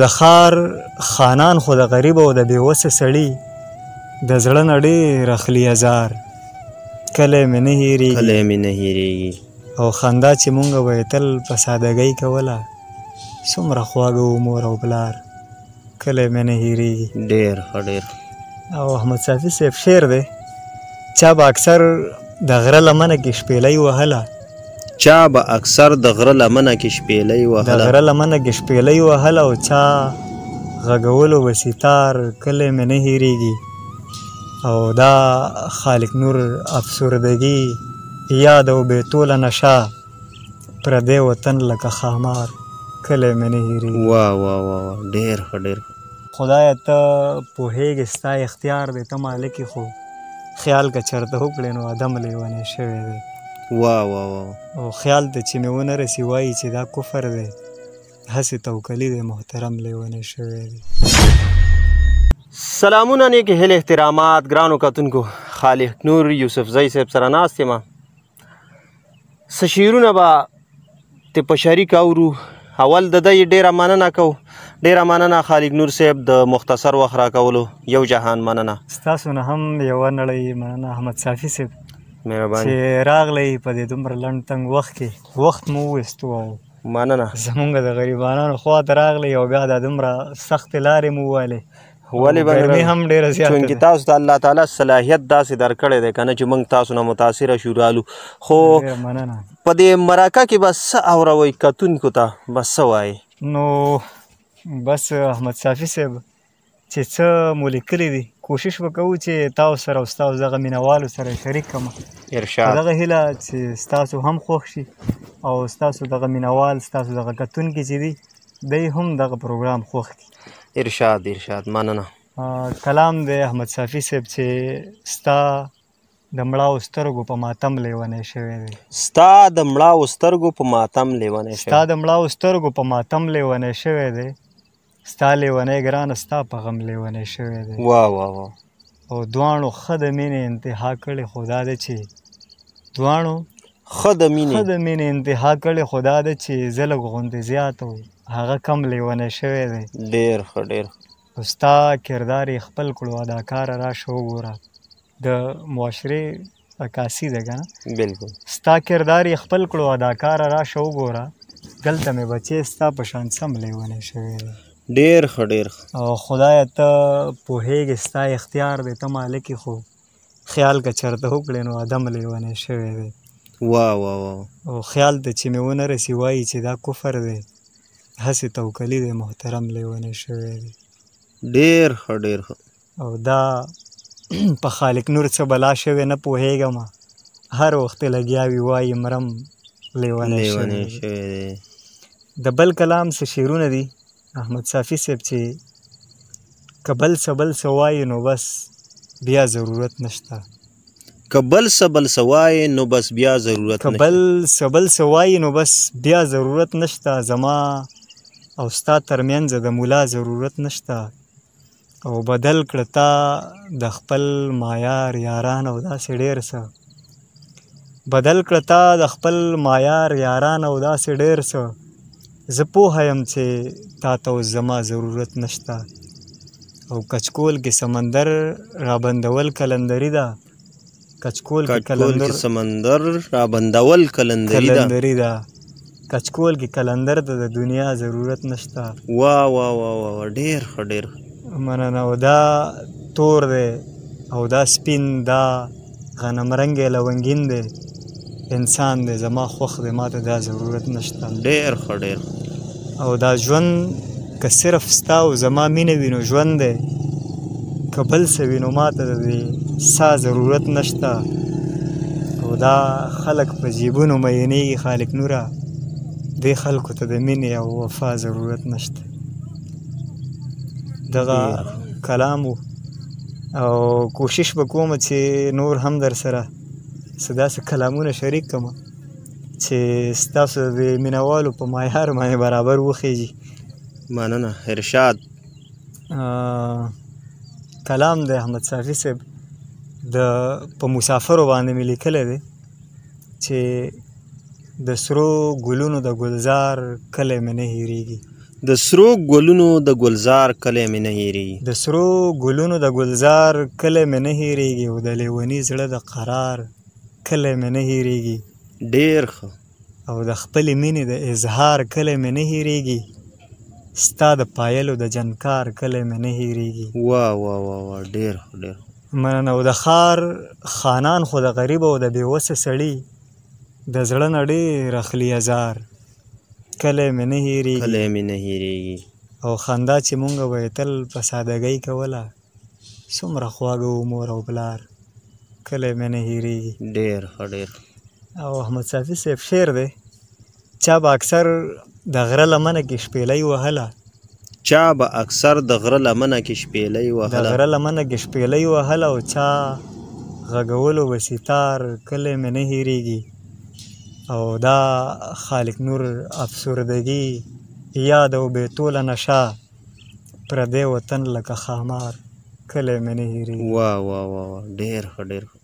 د ښار خانان خو د غریب او د بېوسه سړي د زړه نه ډېر اخلي ازار. کلی مې نه هېرېږي او خندا چې مونږ به یې تل په سادګۍ کوله، څومره خواږه وو مور او پلار. کلی مې نه هېرېږي. ډېر ښه ډېر. او احمد صافي صاحب شعر دی، چا به اکثر د غره لمنه کې شپېلۍ وهله، چا به اکثر د غره لمنه کې شپېلۍ وهله، د غره لمنه کې شپېلۍ وهله او چا غږولو به سیتار. کلی مې نه هېرېږي. او دا خالق نور افسردګي یاد او بېتوله نشه، پردی وطن لکه ښامار. کلی مې نه هېرېږي. واه واه واه، ډېر ښه ډېر. خدایه ته پوهېږې ستا اختیار دی، ته مالک یې، خو خیال که چېرته وکړې نو ادم لیونی شوی دی. واه واه واه. او خیال ته چې مې ونه رسي وایي چې دا کفر دی، هسې توکلي دی محترم لیونی شوی دی. سلامونه، نیک هیلې، احترامات ګرانو کتونکو. خالق نور یوسفزی صاحب سره ناست یم. څه شعرونه به ترې په شریک اورو. اول د دی ډېره مننه کوو، ډېره مننه خالق نور صاحب د مختصر وخت راکولو. یو جهان مننه. ستاسو نه هم یوه نړۍ مننه احمد صافي صاحب مهرباني چې راغلی په دې دومره لنډ تنګ وخت کې، وخت مو وویستو او مننه زمونږ د غریبانو خوا ته راغلی او بیا دا دومره سختې لارې مو ووهلې. ولې ګرمي هم ډېره زیاته چونکې تاسو ته الله تعالی صلاحیت داسې درکړی دی که نه چې موږ تاسو نه متاثره شو رالو. خو مننه. په دې مرکه کې به څه اوروئ کتونکو ته به څه وایي؟ نو بس احمد صافي صاحب چې څه مو لیکلي دي کوشش به کوو چې تاسو سره او ستاسو دغه مینوالو سره شریک کړم. ارشاد. دغه هیله چې ستاسو هم خوښ شي او ستاسو دغه مینوال، ستاسو دغه کتونکي چې دي دی هم دغه پروګرام خوښ کړي. ارشاد ارشاد. مننه. کلام دی احمد صافي صاحب چې ستا د مړاو سترګو په ماتم لیونی شوی دی. ستا د مړاو سترګو په ماتم لیونی شوی. ستا د مړاو سترګو په ماتم لیونی شوی دی. ستا لیونی ګرانه ستا په غم لیونی شوی دی. واه واه واه. او دواړو ښه د مینې انتها کړې، خو دا ده چې دواړو ښه د مینې انتها کړې، خو دا ده چې زه لږ غوندې زیات او هغه کم لیونی شوی دی. ډېر ښه ډېر. او ستا کردار یې خپل کړو، اداکاره راشه وګوره. د معاشرې عکاسي ده که نه؟ بلکل. ستا کردار یې خپل کړو، اداکاره راشه وګوره. دلته مې بچې ستا په شان سم لیونی شوی دی. ډېر ښه ډېر. او خدایه ته پوهېږې ستا اختیار دی، ته مالک یې، خو خیال که چېرته وکړې نو ادم لیونی شوی دی. واه واه واه. او خیال ته چې مې ونه رسي وایي چې دا کفر دی، هسې توکلي دی محترم لیونی شوی دی. ډېر ښه ډېر ښه. او دا په خالق نور څه بلا شوې نه پوهېږم، هر وخت یې لګیا وي وایي مرم لیونی شوی دی. د بل کلام څه شعرونه دي احمد صافي صاحب چې که بل څه وایي نو بس بیا ضرورت نشته. که بل څه وایي نو بس بیا ضرورت نشته. که بل څه وایي نو بس بیا ضرورت نشته. زما او ستا ترمنځ د ملا ضرورت نشته. او بدل کړه تا د خپل مایار یاران او داسې ډېر څه. بدل کړه تا د خپل مایار یاران او داسې ډېر څه. زه پوهه یم چې تا ته اوس زما ضرورت نشته. او کچکول کې سمندر رابندول کلندري ده. کچکول کې سمندر رابندول کلندري ده. کچکول کې کلندر ته د دنیا ضرورت نشته. واه واه واه واه. ډېر ښه ډېر. مننه. او دا تور دی او دا سپین، دا غنم رنګی لونګین دی، انسان دی زما خوښ دی، ما ته دا ضرورت نشته. ډېر ښه ډېر. او دا ژوند که صرف ستا او زما مینه وي نو ژوند دی، که بل څه وي نو ما ته د دې سا ضرورت نشته. او دا خلک په جیبونو مینېږي خالق نوره، دې خلکو ته د مینې او وفا ضرورت نشته. دغه کلام او کوشش به کوم چې نور هم در سره څه داسې کلامونه شریک کړم چې ستاسو د مینوالو په معیار باندې برابر وخیږي. مننه. ارشاد. کلام د احمد صافي صاحب په مسافرو باندې مې لیکلی دی چې د سرو ګلونو د ګلزار کلی مې نه هېرېږي. د سرو ګلونو د ګلزار کلی مې نه هېرېږي. د سرو ګلونو د ګلزار کلی مې نه هېرېږي او د لیوني زړه د قرار کلی مې نه هېرېږي. ډېر ښه. او د خپلې مینې د اظهار کلی مې نه هېرېږي. ستا د پایلو د جنکار کلی مې نه هېرېږي. واه واه واه واه ډېر ښه ډېر ښه. مننه. او د ښار خانان خو د غریب او د بېوسه سړي د زړه نه ډېر اخلي ازار کلی مې نه هېرېږي. کلی مې نه هېرېږي. او خندا چې مونږ به یې تل په سادګۍ کوله څومره خواږه و مور او پلار کلی مې نه هېرېږي. ډېر ښه ډېر ښه. او احمد صافي صاحب شعر دی. چا به اکثر د غره لمنه کې شپېلۍ وهله. چا به اکثر د غره لمنه کې شپېلۍ د وهله. غره لمنه کې شپېلۍ وهله او چا غږولو به سیتار کلی مې نه هېرېږي. او دا خالق نور افسردګي یاد او بېتوله نشه پردی وطن لکه ښامار کلی مې نه هېرېږي. واه واه واه واه ډېر ښه ډېر ښه.